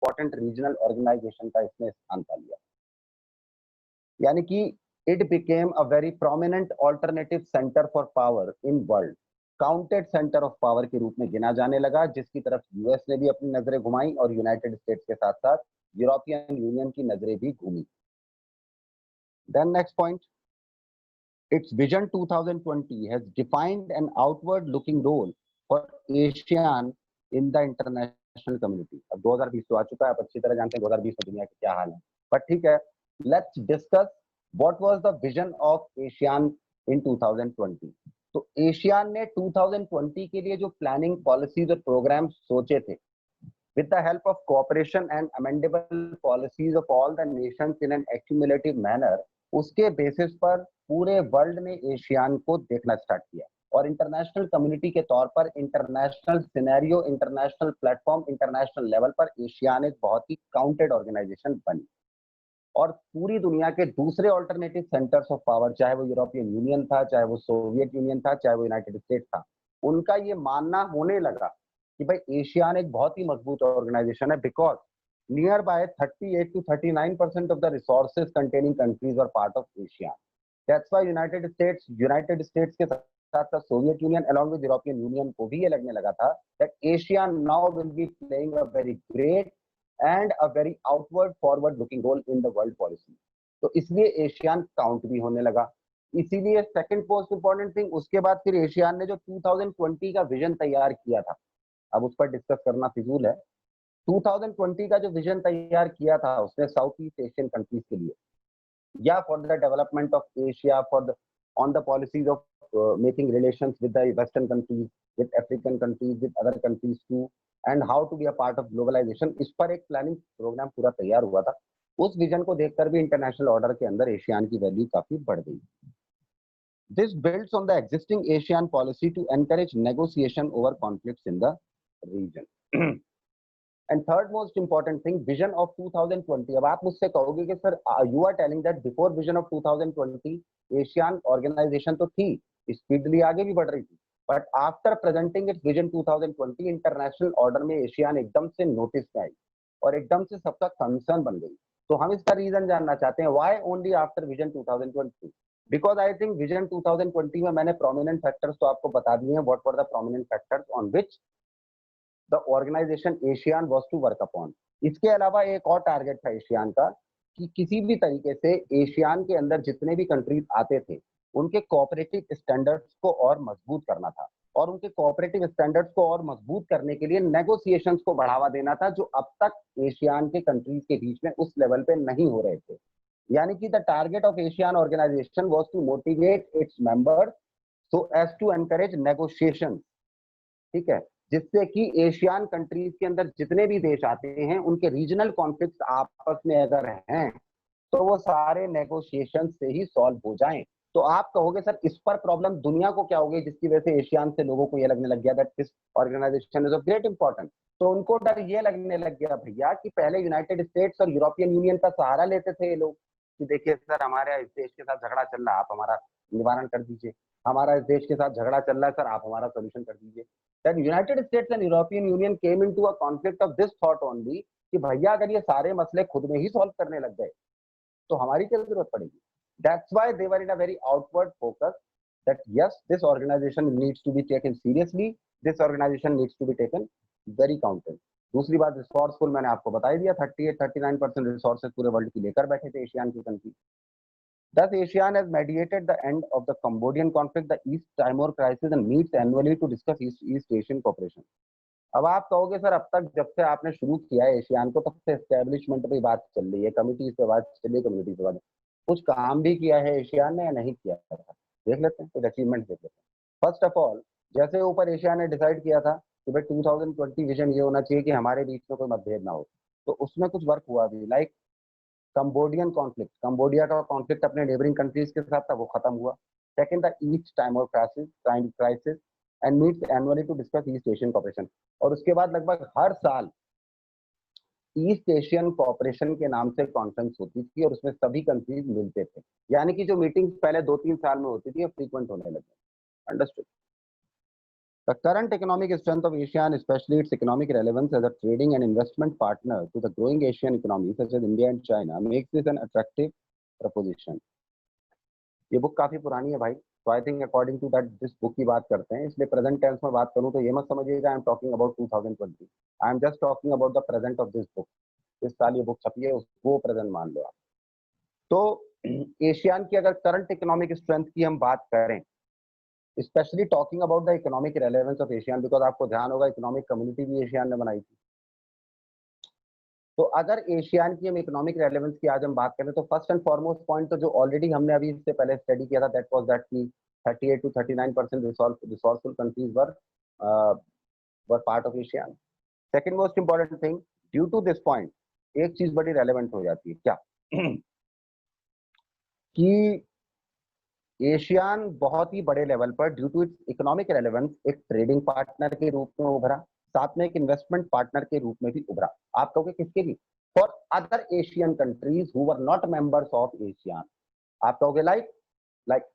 Important regional organisation का इसने स्थान पा लिया, यानी कि it became a very prominent alternative centre for power in world, counted centre of power के रूप में गिना जाने लगा, जिसकी तरफ यूएस ने भी अपनी नजरें घुमाई और यूनाइटेड स्टेट्स के साथ साथ यूरोपियन यूनियन की नजरें भी घूमी। Then next point, its vision 2020 has defined an outward looking role for ASEAN in the international community। अब 2020 तो आ चुका है, आप अच्छी तरह जानते हैं 2020 में दुनिया के क्या हाल है, पर ठीक है, let's discuss what was the vision of ASEAN in 2020। तो ASEAN ने 2020 के लिए जो प्लानिंग पॉलिसीज और प्रोग्राम्स सोचे थे, with the help of cooperation and amendable policies of all the nations in an accumulative manner, उसके बेसिस पर पूरे वर्ल्ड ने एशियान को देखना स्टार्ट किया और इंटरनेशनल कम्युनिटी के तौर पर international scenario, international platform, international level पर एशियान एक बहुत ही काउंटेड ऑर्गेनाइजेशन बनी और पूरी दुनिया के दूसरे ऑल्टरनेटिव सेंटर्स ऑफ पावर, चाहे वो यूरोपियन यूनियन था, चाहे वो सोवियत यूनियन था, चाहे वो यूनाइटेड स्टेट्स था, उनका ये मानना होने लगा कि भाई एशियान एक बहुत ही मजबूत ऑर्गेनाइजेशन है, because near by 38 to 39% of the resources containing countries are part of ASEAN. That's why United states के साथ साथ Soviet union along with European Union को भी ये लगने लगा था that ASEAN now will be playing a very great and a very outward forward looking role in the world policy। तो इसलिए एशियान काउंट भी होने लगा। इसीलिए सेकंड मोस्ट इंपॉर्टेंट थिंग, उसके बाद फिर एशियान ने जो 2020 का विजन तैयार किया था, अब उस पर डिस्कस करना फिजूल है। 2020 का जो विजन तैयार किया था उसने साउथ ईस्ट एशियन कंट्रीज के लिए, या for the development of Asia, for the on the policies of making relations with the western countries, with African countries, with other countries too, and how to be a part of globalization, इस पर एक planning programme पूरा तैयार हुआ था। उस vision को देखकर भी इंटरनेशनल ऑर्डर के अंदर एशियान की वैल्यू काफी बढ़ गई। This builds on the existing ASEAN policy to encourage negotiation over conflicts in the region। And third most important thing, vision of 2020। अब आप मुझसे कहोगे कि sir you are telling that before vision of 2020 ASEAN organization तो थी, speedly आगे भी बढ़ रही थी, but after presenting it's vision 2020 international order में एशियान एकदम से नोटिस में आई और एकदम से सबका कंसर्न बन गई। तो हम इसका रीजन जानना चाहते हैं, why only after vision 2020? Because I think vision 2020 में मैंने प्रोमिनेंट फैक्टर्स तो आपको बता दिए हैं, what were the prominent factors on which the organization ASEAN was to work upon. इसके अलावा एक और टारगेट था एशियान का कि किसी भी तरीके से एशियान के अंदर जितने भी कंट्रीज आते थे उनके कोऑपरेटिव स्टैंडर्ड्स को और मजबूत करना था, और उनके कोऑपरेटिव स्टैंडर्ड्स को और मजबूत करने के लिए नेगोशिएशंस को बढ़ावा देना था, जो अब तक एशियान के कंट्रीज के बीच में उस लेवल पे नहीं हो रहे थे। यानी कि the target of ASEAN organization was to motivate its members so as to encourage negotiation, ठीक है, जिससे कि एशियान कंट्रीज के अंदर जितने भी देश आते हैं उनके रीजनल कॉन्फ्लिक्ट्स आपस में अगर हैं तो वो सारे नेगोशिएशन से ही सॉल्व हो जाएं। तो आप कहोगे सर इस पर प्रॉब्लम दुनिया को क्या होगी जिसकी वजह से एशियान से लोगों को ये लगने लग गया that this organization is of great importance. तो उनको डर ये लगने लग गया भैया कि पहले यूनाइटेड स्टेट्स और यूरोपियन यूनियन का सहारा लेते थे ये लोग कि देखिए सर हमारे इस देश के साथ झगड़ा चल रहा है, आप हमारा निवारण कर दीजिए, हमारा इस देश के साथ झगड़ा चल रहा है सर, आप हमारा सोल्यूशन कर दीजिए। Then United States and European Union came into a conflict of this thought only कि भैया अगर ये सारे मसले खुद में ही सॉल्व करने लग गए तो हमारी क्या जरूरत पड़ेगी। That's why they were in a very outward focus that yes, this organization needs to be taken seriously, this organization needs to be taken very counted। दूसरी बात रिसोर्सफुल, मैंने आपको बता ही दिया 38-39% रिसोर्सेज पूरे वर्ल्ड की लेकर बैठे थे एशियान की country. Thus, ASEAN has mediated the end of the Cambodian conflict, the East Timor crisis, and meets annually to discuss East Asian cooperation। अब आप कहोगे सर अब तक जब से आपने शुरू किया है एशियान को तब से एस्टेब्लिशमेंट पे बात चल रही है, कमिटीज पे बात चल रही है, कम्युनिटी पे बात, कुछ काम भी किया है एशियान ने या नहीं किया था? देख लेते हैं, कुछ अचीवमेंट देख लेते हैं। फर्स्ट ऑफ ऑल, जैसे ऊपर एशियान ने डिसाइड किया था कि भाई 2020 विजन ये होना चाहिए कि हमारे बीच में कोई मतभेद ना हो, तो उसमें कुछ वर्क हुआ भी, लाइक कंबोडियन कॉन्फ्लिक्ट, कंबोडिया का कॉन्फ्लिक्ट अपने नेबरिंग कंट्रीज के साथ था, वो खत्म हुआ। Second, the East Timor crisis and meets annually to discuss East Asian cooperation. और उसके बाद लगभग हर साल ईस्ट एशियन कोऑपरेशन के नाम से कॉन्फ्रेंस होती थी और उसमें सभी कंट्रीज मिलते थे, यानी कि जो मीटिंग्स पहले 2-3 साल में होती थी अब फ्रीक्वेंट होने लगी। Understood? The current economic strength of ASEAN, especially its economic relevance as a trading and investment partner to the growing Asian economies such as India and China, makes this an attractive proposition. ये book काफी पुरानी है भाई, तो I think according to that जिस book की बात करते हैं, इसलिए प्रेजेंट टेंस में बात करूं तो ये मत समझिएगा I am talking about 2020, I am just talking about the present of this book. इस साल ये बुक छपी है, वो प्रेजेंट मान लो आप। तो एशियान की अगर करंट इकोनॉमिक स्ट्रेंथ की हम बात करें, specially talking about the economic relevance of ASEAN, because आपको ध्यान होगा इकोनॉमिक कम्युनिटी भी एशियान ने बनाई थी। तो अगर एशियान की हम इकोनॉमिक रेलेवेंस की आज हम बात करें तो फर्स्ट एंड फॉरमोस्ट पॉइंट तो जो ऑलरेडी हमने अभी इससे पहले स्टडी किया था, दैट वाज दैट की 38 to 39% resourceful countries were part of ASEAN. Second most important thing, due to this point एक चीज बड़ी रेलेवेंट हो जाती है, क्या कि एशियान बहुत ही बड़े लेवल पर due to its economic relevance एक ट्रेडिंग पार्टनर के रूप में उभरा, साथ में एक इन्वेस्टमेंट पार्टनर के रूप में भी उभरा। आप कहोगे किसके लिए? For other Asian countries who were not members of ASEAN. आप कहोगे like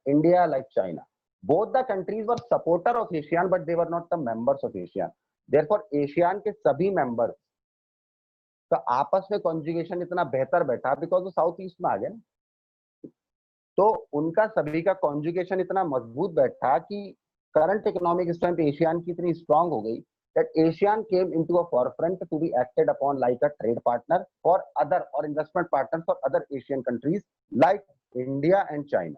India, like China, both the countries were supporter of ASEAN but they were not the members of ASEAN. Therefore ASEAN के सभी members का आपस में conjugation इतना बेहतर बैठा बिकॉज वो साउथ ईस्ट में आ गए ना, तो उनका सभी का कॉन्जुगेशन इतना मजबूत बैठा कि करंट इकोनॉमिक स्ट्रेंथ एशियान की इतनी स्ट्रांग हो गई that ASEAN came into a forefront to be acted upon like a trade partner for other or investment partners for other Asian countries like India and China,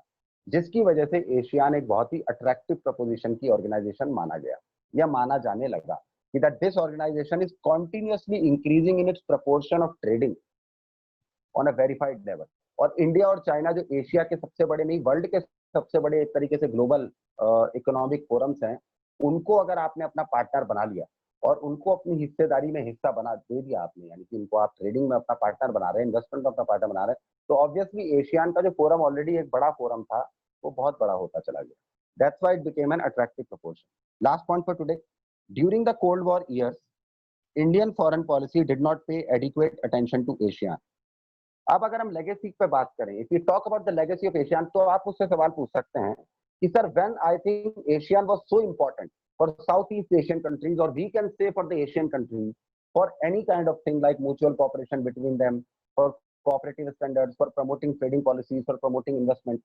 जिसकी वजह से ASEAN एक बहुत ही attractive preposition की organisation माना गया या माना जाने लगा कि that this organization is continuously increasing in its proportion of trading on a verified level। और इंडिया और चाइना जो एशिया के सबसे बड़े नहीं वर्ल्ड के सबसे बड़े एक तरीके से ग्लोबल इकोनॉमिक फोरम्स हैं, उनको अगर आपने अपना पार्टनर बना लिया और उनको अपनी हिस्सेदारी में हिस्सा बना दे दिया आपने, यानी कि उनको आप ट्रेडिंग में अपना पार्टनर बना रहे हैं, इन्वेस्टमेंट में अपना पार्टनर बना रहे हैं, तो ऑब्वियसली एशियान का जो फोरम ऑलरेडी एक बड़ा फोरम था वो बहुत बड़ा होता चला गया। That's why it became an attractive proportion. Last point for today, during the cold war years Indian foreign policy did not pay adequate attention to ASEAN. अब अगर हम लेगेसी पे बात करें, if you talk about the legacy of ASEAN, तो आप उससे सवाल पूछ सकते हैं कि sir when I think ASEAN was so important for south east Asian countries, और वी कैन से for the Asian countries for any kind of thing like mutual cooperation between them, for cooperative standards, for promoting trading policies, for promoting investment.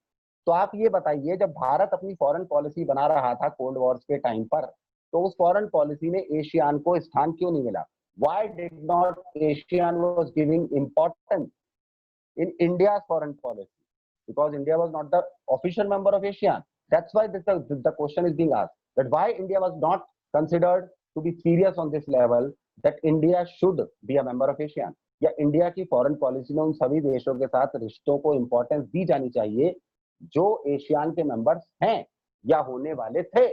तो आप ये बताइए, जब भारत अपनी foreign policy बना रहा था कोल्ड वॉर्स के टाइम पर, तो उस फॉरेन पॉलिसी में एशियान को स्थान क्यों नहीं मिला? Why did not ASEAN was giving importance in India's foreign policy? Because India was not the official member of ASEAN. That's why the question is being asked, that why India was not considered to be serious on this level, that India should be a member of ASEAN, या India की foreign policy में उन सभी देशों के साथ रिश्तों को इंपॉर्टेंस दी जानी चाहिए जो एशियान के मेंबर्स हैं या होने वाले थे।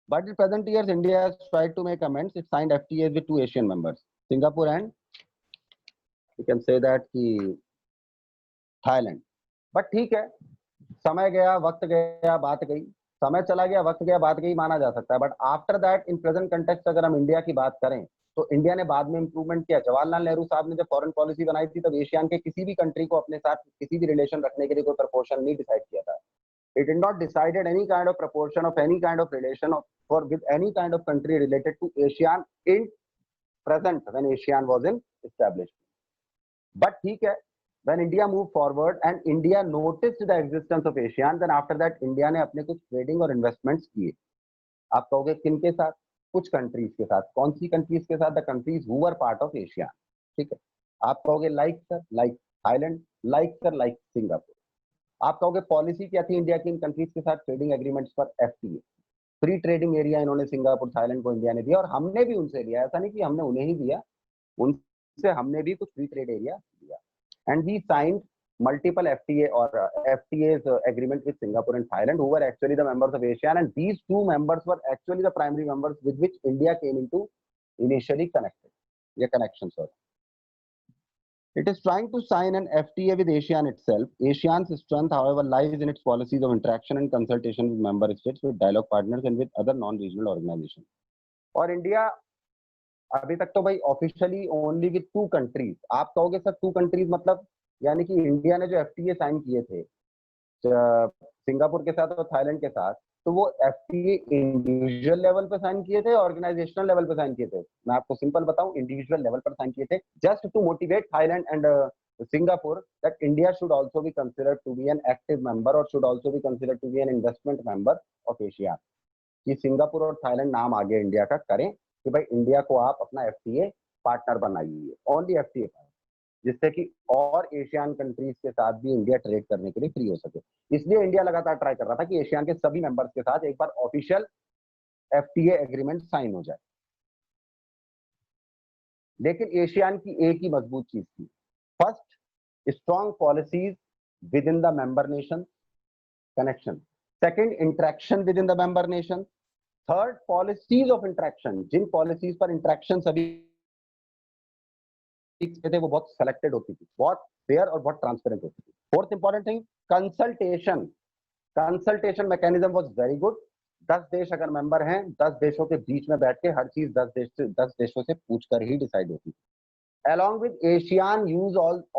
But in present years, India has tried to make amends. It signed FTAs with 2 Asian members, Singapore and you can say that कि थाईलैंड। बट ठीक है, समय गया, वक्त गया, बात गई, समय चला गया, वक्त गया, बात गई, माना जा सकता है। But after that in present context अगर हम इंडिया की बात करें तो इंडिया ने बाद में इंप्रूवमेंट किया। जवाहरलाल नेहरू साहब ने जब फॉरेन पॉलिसी बनाई थी तब एशियान के किसी भी कंट्री को अपने साथ किसी भी रिलेशन रखने के लिए कोई प्रपोर्शन नहीं डिसाइड किया था। It did not decided any kind of proportion of any kind of relation for with any kind of country related to ASEAN in present when ASEAN was in establishment. But ठीक है, when India moved forward and India noticed the existence of ASEAN, then after that India ने अपने कुछ trading और investments किए। आप कहोगे किन के साथ? कुछ कंट्रीज के साथ। कौन सी कंट्रीज के साथ? The countries who were part of ASEAN। ठीक है, आप कहोगे like sir like Thailand, like sir like Singapore. आप कहोगे पॉलिसी क्या थी इंडिया की इन कंट्रीज के साथ? ट्रेडिंग एग्रीमेंट्स पर FTA, फ्री ट्रेडिंग एरिया इन्होंने सिंगापुर थाईलैंड को इंडिया ने दिया और हमने भी उनसे लिया। ऐसा नहीं कि हमने उन्हें ही दिया, उनसे हमने भी कुछ फ्री ट्रेड एरिया दिया। And we signed multiple FTA or FTAs agreement with Singapore and Thailand, who were actually the members of ASEAN, and these two members were actually the primary members with which India came into initially connected. Yeah, connection, sorry. It is trying to sign an FTA with ASEAN itself. ASEAN's strength, however, lies in its policies of interaction and consultation with member states, with dialogue partners, and with other non-regional organizations. और India अभी तक तो भाई officially only with 2 countries. आप कहोगे sir 2 countries मतलब, यानी कि इंडिया ने जो FTA साइन किए थे सिंगापुर के साथ और थाईलैंड के साथ, तो वो एफटीए इंडिविजुअल लेवल पे साइन किए थे, ऑर्गेनाइजेशनल लेवल पे साइन किए थे? मैं आपको सिंपल बताऊं, इंडिविजुअल लेवल पर साइन किए थे, just to motivate Thailand and Singapore that India should also be considered to be an active member or should also be considered to be an investment member of ASEAN. कि Singapore और Thailand नाम आगे India का करें कि भाई India को आप अपना एफटीए पार्टनर बनाइए, ओनली एफटीए पार्टनर, जिससे कि और एशियन कंट्रीज के साथ भी इंडिया ट्रेड करने के लिए फ्री हो सके। इसलिए इंडिया लगातार ट्राई कर रहा था कि एशियन के सभी मेंबर्स के साथ एक बार ऑफिशियल एफटीए एग्रीमेंट साइन हो जाए। लेकिन एशियन की एक ही मजबूत चीज थी, first strong policies within the member nation connection, second interaction within the member nation, third policies of interaction, जिन पॉलिसीज पर इंटरेक्शन सभी थे वो बहुत सेलेक्टेड होती थी, बहुत फेयर और बहुत ट्रांसपेरेंट होती थी। Fourth important thing, consultation, consultation mechanism was very good. 10 देश अगर मेंबर हैं, 10 देशों के बीच में बैठ के हर चीज 10 देशों से पूछकर ही डिसाइड होती थी। Along with ASEAN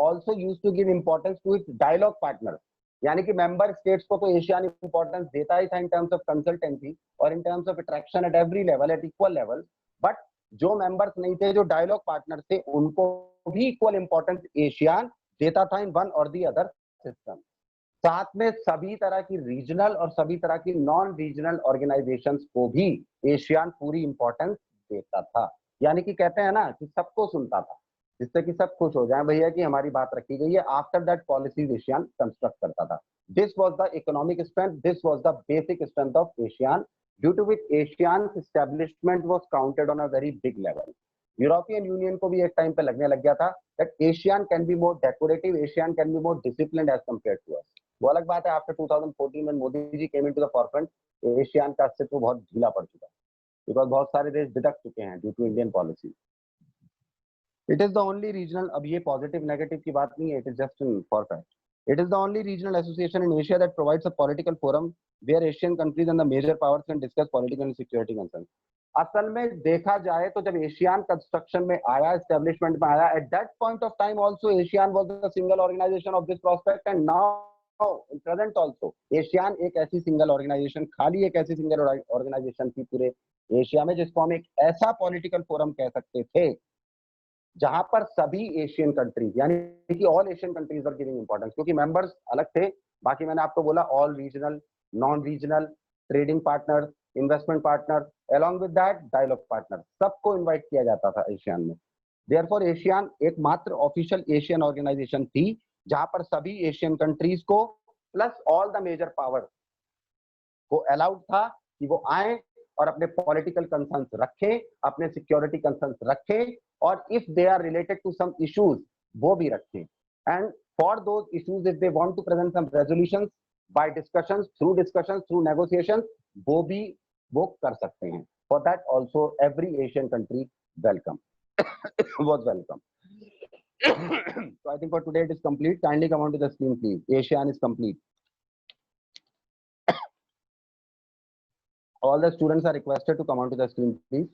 also used to give importance to its dialogue partners, यानी कि मेंबर स्टेट्स को तो एशियान इंपॉर्टेंस देता ही था इन टर्म्स ऑफ कंसल्टेंसी और in terms of attraction at every level, at equal level. But जो मेंबर्स नहीं थे, जो डायलॉग पार्टनर थे, उनको भी इक्वल इंपॉर्टेंस एशियान देता था इन वन और दी अदर सिस्टम। साथ में सभी तरह की रीजनल और सभी तरह की नॉन रीजनल ऑर्गेनाइजेशंस को भी एशियान पूरी इंपॉर्टेंस देता था, यानी कि कहते हैं ना कि सबको सुनता था, जिससे कि सब खुश हो जाए भैया कि हमारी बात रखी गई है। After that policies ASEAN construct करता था। This was the economic strength, this was the basic strength of ASEAN, due to which ASEAN establishment was counted on a very big level. European Union को भी एक time पे लगने लग गया था that ASEAN can be more decorative, ASEAN can be more disciplined as compare to us. वो अलग बात है, आफ्टर 2014 में मोदी जी केम इनटू द फॉरफ्रंट, एशियन का अस्तित्व बहुत ढीला पड़ चुका है, बिकॉज बहुत सारे देश बिदक चुके हैं due to Indian policy. It is the only regional, अब ये पॉजिटिव नेगेटिव की बात नहीं है, it is just in for fact, it is the only regional association in Asia that provides a political forum where ASEAN countries and the major powers can discuss political and security concern. असल में देखा जाए तो जब Asian construction में आया, establishment में आया, at that point of time also ASEAN was the single organization of this prospect and now in present also ASEAN एक ऐसी सिंगल ऑर्गेनाइजेशन, खाली एक ऐसी सिंगल ऑर्गेनाइजेशन थी पूरे एशिया में जिसको हम एक ऐसा पॉलिटिकल फोरम कह सकते थे जहां पर सभी एशियन कंट्रीज, यानी कि all Asian countries were giving importance, क्योंकि मेंबर्स अलग थे। बाकी मैंने आपको बोला all regional, non regional, trading partner, investment partner, along with that dialogue partner, सबको इनवाइट किया जाता था एशियन में। देयरफॉर एशियन एकमात्र ऑफिशियल एशियन ऑर्गेनाइजेशन थी जहां पर सभी एशियन कंट्रीज को plus all the major power को अलाउड था कि वो आए और अपने पॉलिटिकल कंसर्न्स रखें, अपने सिक्योरिटी कंसर्न्स रखें, और if they are related to some issues वो भी रखें। And for those issues if they want to present some resolutions by discussions, through negotiations, वो भी वो कर सकते हैं। For that also every Asian country welcome was welcome. So I think for today it is complete. Kindly come on to the screen, please. ASEAN is complete. All the students are requested to come on to the screen, please.